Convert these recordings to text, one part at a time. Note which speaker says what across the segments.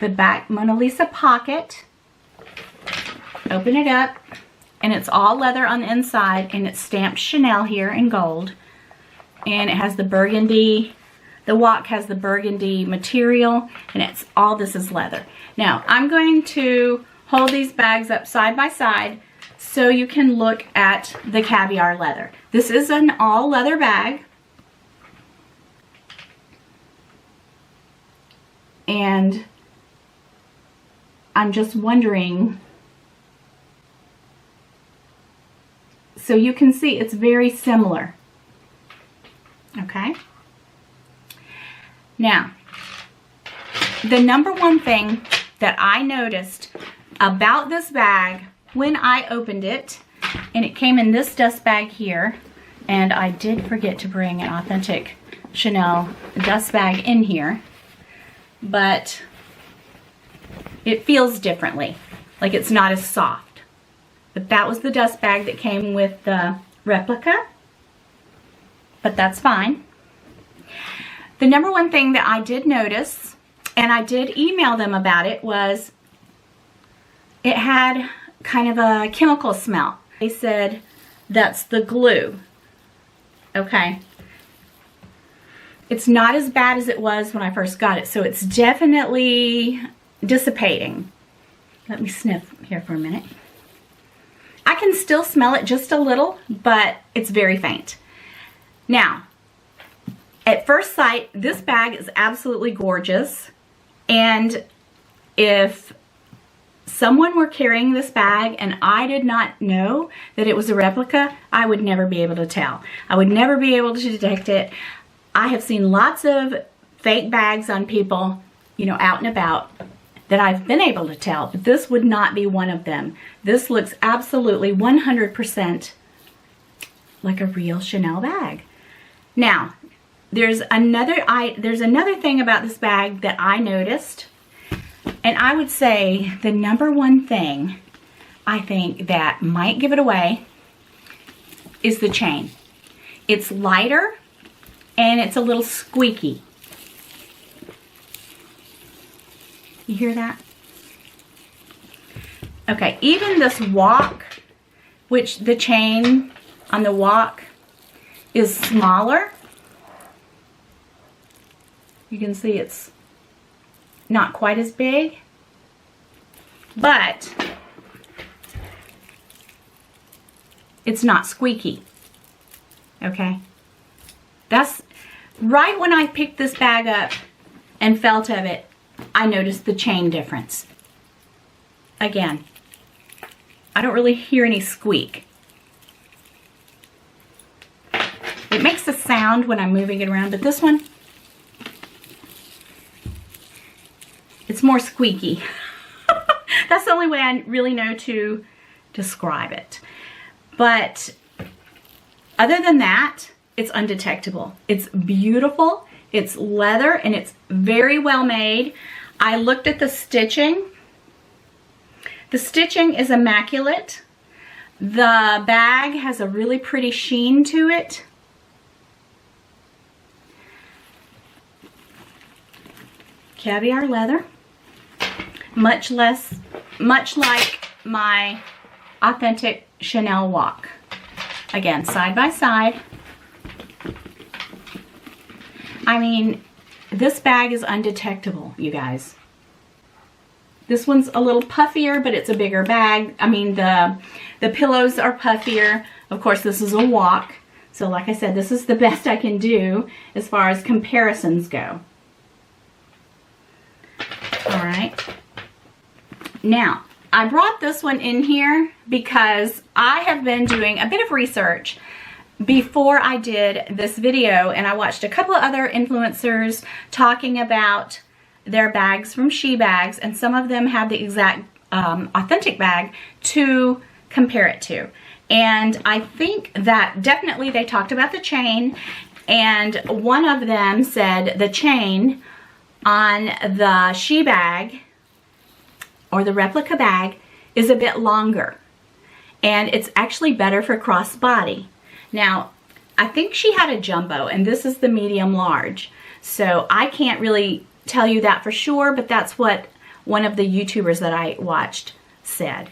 Speaker 1: the back Mona Lisa pocket. Open it up, and it's all leather on the inside, and it's stamped Chanel here in gold. And it has the burgundy, the walk has the burgundy material, and it's all this is leather. Now, I'm going to hold these bags up side by side so you can look at the caviar leather. This is an all leather bag. And I'm just wondering, so you can see it's very similar. Okay. Now, the number one thing that I noticed about this bag when I opened it, and it came in this dust bag here, and I did forget to bring an authentic Chanel dust bag in here, but it feels differently, like it's not as soft. But that was the dust bag that came with the replica, but that's fine. The number one thing that I did notice, and I did email them about it, was it had kind of a chemical smell. They said that's the glue. Okay. It's not as bad as it was when I first got it, so it's definitely dissipating. Let me sniff here for a minute. I can still smell it just a little, but it's very faint. Now, at first sight, this bag is absolutely gorgeous, and if someone were carrying this bag and I did not know that it was a replica, I would never be able to tell. I would never be able to detect it. I have seen lots of fake bags on people, you know, out and about that I've been able to tell, but this would not be one of them. This looks absolutely 100% like a real Chanel bag. Now, there's another thing about this bag that I noticed, and I would say the number one thing I think that might give it away is the chain. It's lighter and it's a little squeaky. You hear that? Okay, even this walk, which the chain on the walk is smaller. You can see it's not quite as big, but it's not squeaky. Okay? That's right when I picked this bag up and felt of it, I noticed the chain difference. Again, I don't really hear any squeak. It makes a sound when I'm moving it around, but this one, it's more squeaky. That's the only way I really know to describe it. But other than that, it's undetectable. It's beautiful. It's leather and it's very well made. I looked at the stitching. The stitching is immaculate. The bag has a really pretty sheen to it. Caviar leather. Much like my authentic Chanel walk. Again, side by side. I mean, this bag is undetectable, you guys. This one's a little puffier, but it's a bigger bag. I mean, the pillows are puffier. Of course, this is a walk. So like I said, this is the best I can do as far as comparisons go. All right. Now, I brought this one in here because I have been doing a bit of research before I did this video, and I watched a couple of other influencers talking about their bags from Shebags, and some of them have the exact authentic bag to compare it to. And I think that definitely they talked about the chain, and one of them said the chain on the Shebag or the replica bag is a bit longer, and it's actually better for crossbody. Now, I think she had a jumbo, and this is the medium large, so I can't really tell you that for sure, but that's what one of the YouTubers that I watched said.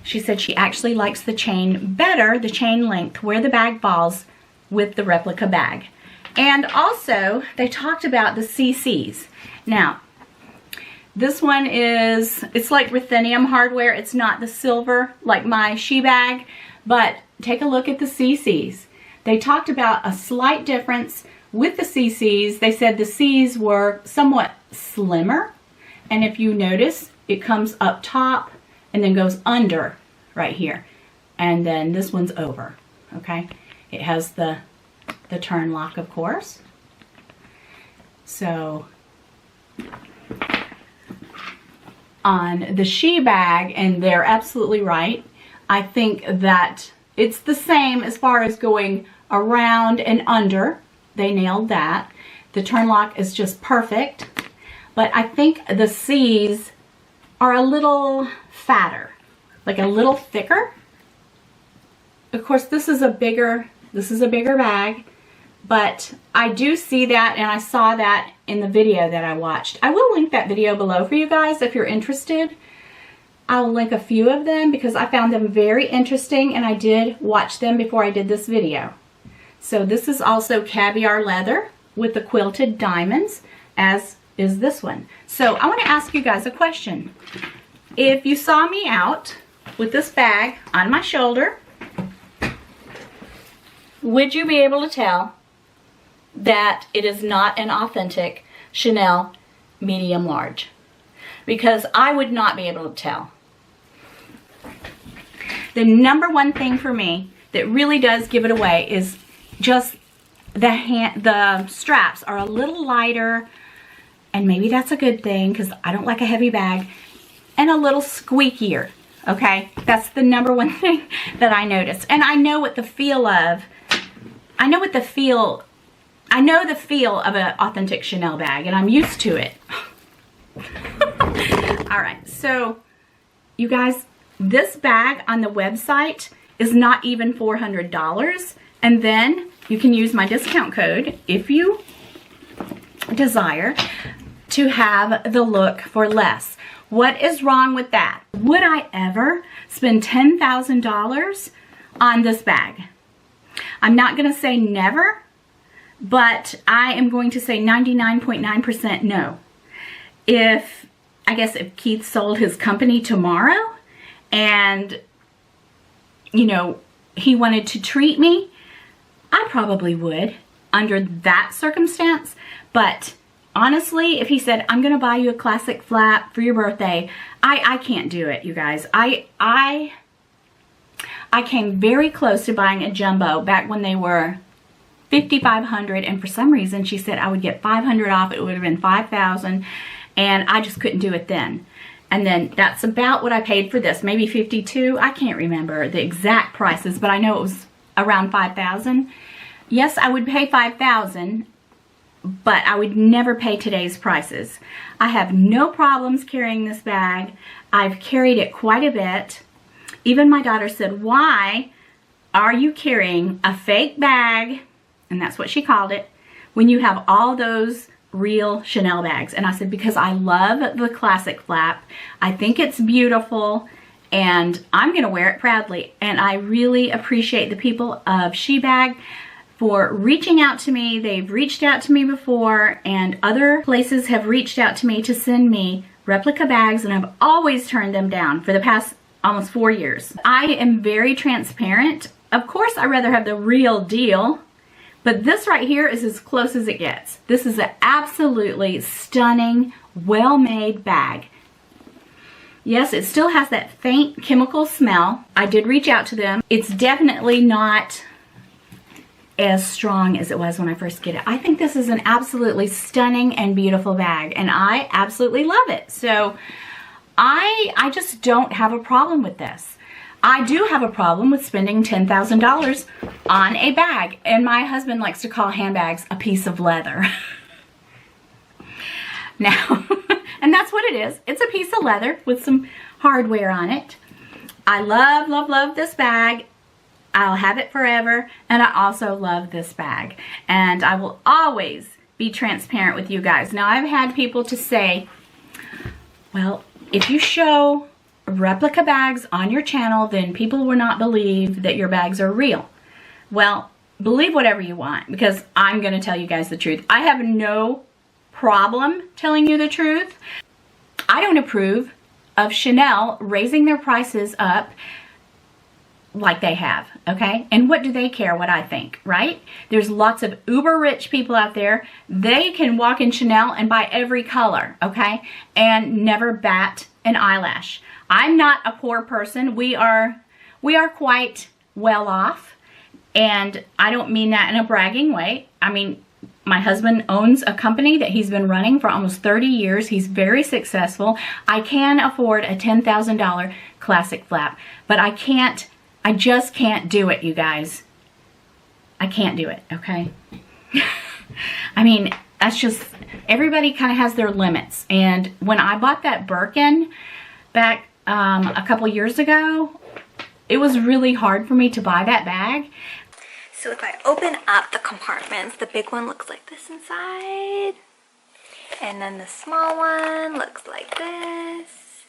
Speaker 1: She said she actually likes the chain better, the chain length, where the bag falls with the replica bag. And also, they talked about the CCs. Now, this one is, it's like ruthenium hardware. It's not the silver like my Shebag, but take a look at the CCs. They talked about a slight difference with the CCs. They said the C's were somewhat slimmer, and if you notice, it comes up top and then goes under right here, and then this one's over. Okay, it has the turn lock, of course. So on the Shebag, and they're absolutely right, I think that it's the same as far as going around and under. They nailed that. The turn lock is just perfect, but I think the C's are a little fatter, like a little thicker. Of course, this is a bigger bag, but I do see that, and I saw that in the video that I watched. I will link that video below for you guys if you're interested. I'll link a few of them because I found them very interesting, and I did watch them before I did this video. So this is also caviar leather with the quilted diamonds, as is this one. So I want to ask you guys a question. If you saw me out with this bag on my shoulder, would you be able to tell that it is not an authentic Chanel medium large? Because I would not be able to tell. The number one thing for me that really does give it away is just the straps are a little lighter, and maybe that's a good thing because I don't like a heavy bag, and a little squeakier. Okay, that's the number one thing that I noticed. And I know what the feel of, I know the feel of an authentic Chanel bag, and I'm used to it. All right, so you guys, this bag on the website is not even $400, and then you can use my discount code if you desire to have the look for less. What is wrong with that? Would I ever spend $10,000 on this bag? I'm not going to say never, but I am going to say 99.9% no. I guess if Keith sold his company tomorrow and, you know, he wanted to treat me, I probably would under that circumstance. But honestly, if he said, I'm going to buy you a classic flap for your birthday, I can't do it, you guys. I came very close to buying a jumbo back when they were $5,500, and for some reason she said I would get $500 off. It would have been $5,000, and I just couldn't do it then. And then that's about what I paid for this, maybe $52. I can't remember the exact prices, but I know it was around $5,000. Yes, I would pay $5,000, but I would never pay today's prices. I have no problems carrying this bag. I've carried it quite a bit. Even my daughter said, why are you carrying a fake bag, and that's what she called it, when you have all those real Chanel bags? And I said, because I love the classic flap. I think it's beautiful, and I'm going to wear it proudly. And I really appreciate the people of Shebag for reaching out to me. They've reached out to me before, and other places have reached out to me to send me replica bags, and I've always turned them down for the past almost 4 years. I am very transparent. Of course, I'd rather have the real deal, but this right here is as close as it gets. This is an absolutely stunning, well-made bag. Yes, it still has that faint chemical smell. I did reach out to them. It's definitely not as strong as it was when I first get it. I think this is an absolutely stunning and beautiful bag, and I absolutely love it. So I just don't have a problem with this. I do have a problem with spending $10,000 on a bag, and my husband likes to call handbags a piece of leather. Now, and that's what it is. It's a piece of leather with some hardware on it. I love, love, love this bag. I'll have it forever, and I also love this bag, and I will always be transparent with you guys. Now, I've had people to say, Well, if you show replica bags on your channel, then people will not believe that your bags are real. Well, believe whatever you want, because I'm going to tell you guys the truth. I have no problem telling you the truth. I don't approve of Chanel raising their prices up like they have, okay? And what do they care what I think, right? There's lots of uber rich people out there. They can walk in Chanel and buy every color, okay? And never bat an eyelash. I'm not a poor person. We are quite well off, and I don't mean that in a bragging way. I mean, my husband owns a company that he's been running for almost 30 years. He's very successful. I can afford a $10,000 classic flap, but I just can't do it, you guys. I can't do it, okay? I mean, that's just, everybody kind of has their limits. And when I bought that Birkin back a couple years ago, it was really hard for me to buy that bag.
Speaker 2: So if I open up the compartments, the big one looks like this inside. And then the small one looks like this.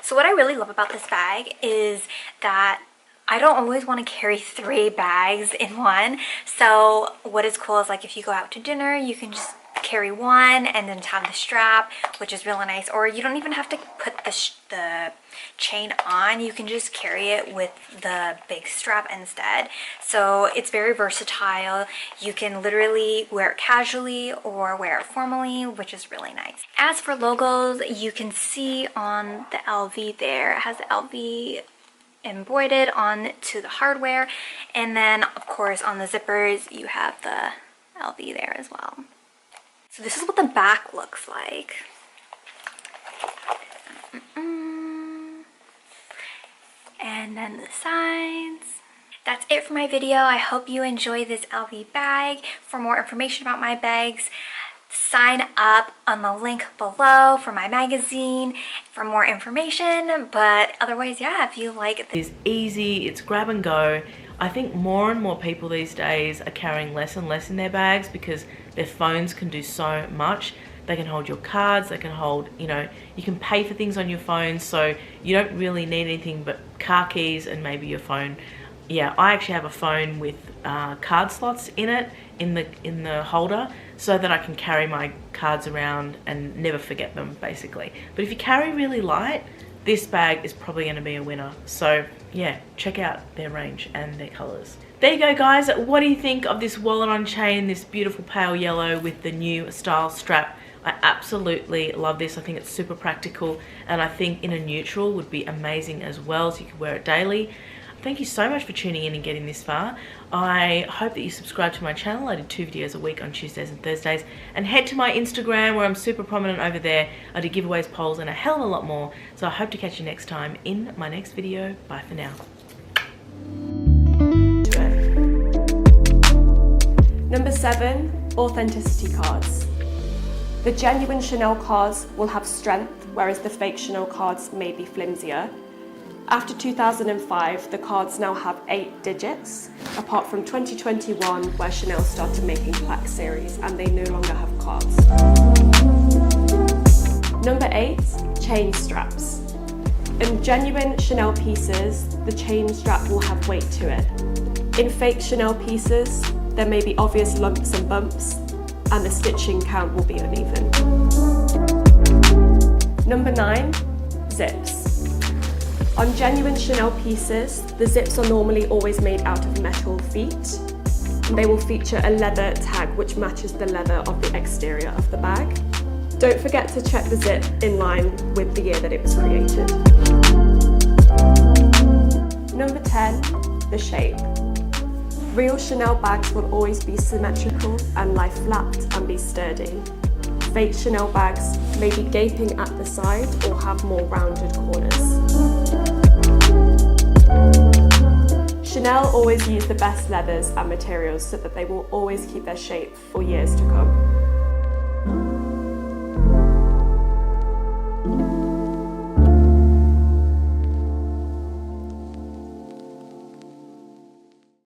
Speaker 2: So what I really love about this bag is that I don't always want to carry 3 bags in one. So what is cool is, like, if you go out to dinner, you can just carry one and then have the strap, which is really nice. Or you don't even have to put the chain on. You can just carry it with the big strap instead. So it's very versatile. You can literally wear it casually or wear it formally, which is really nice. As for logos, you can see on the LV there, it has the LV embroidered on to the hardware, and then of course on the zippers you have the LV there as well. So this is what the back looks like. And then the sides. That's it for my video. I hope you enjoy this LV bag. For more information about my bags, sign up on the link below for my magazine for more information. But otherwise, yeah, if you like it,
Speaker 3: it's easy, it's grab and go. I think more and more people these days are carrying less and less in their bags because their phones can do so much. They can hold your cards, they can hold, you know, you can pay for things on your phone, so you don't really need anything but car keys and maybe your phone. Yeah, I actually have a phone with card slots in it, in the holder, so that I can carry my cards around and never forget them, basically. But if you carry really light, this bag is probably going to be a winner. So yeah, check out their range and their colors. There you go, guys. What do you think of this wallet on chain, this beautiful pale yellow with the new style strap? I absolutely love this. I think it's super practical, and I think in a neutral would be amazing as well, so you could wear it daily. Thank you so much for tuning in and getting this far. I hope that you subscribe to my channel. I do 2 videos a week on Tuesdays and Thursdays. And head to my Instagram, where I'm super prominent over there. I do giveaways, polls, and a hell of a lot more. So I hope to catch you next time in my next video. Bye for now.
Speaker 4: Number 7, authenticity cards. The genuine Chanel cards will have strength, whereas the fake Chanel cards may be flimsier. After 2005, the cards now have 8 digits, apart from 2021, where Chanel started making plaque series and they no longer have cards. Number 8, chain straps. In genuine Chanel pieces, the chain strap will have weight to it. In fake Chanel pieces, there may be obvious lumps and bumps, and the stitching count will be uneven. Number 9, zips. On genuine Chanel pieces, the zips are normally always made out of metal feet. They will feature a leather tag which matches the leather of the exterior of the bag. Don't forget to check the zip in line with the year that it was created. Number 10, the shape. Real Chanel bags will always be symmetrical and lie flat and be sturdy. Fake Chanel bags may be gaping at the side or have more rounded corners. Chanel always use the best leathers and materials so that they will always keep their shape for years to come.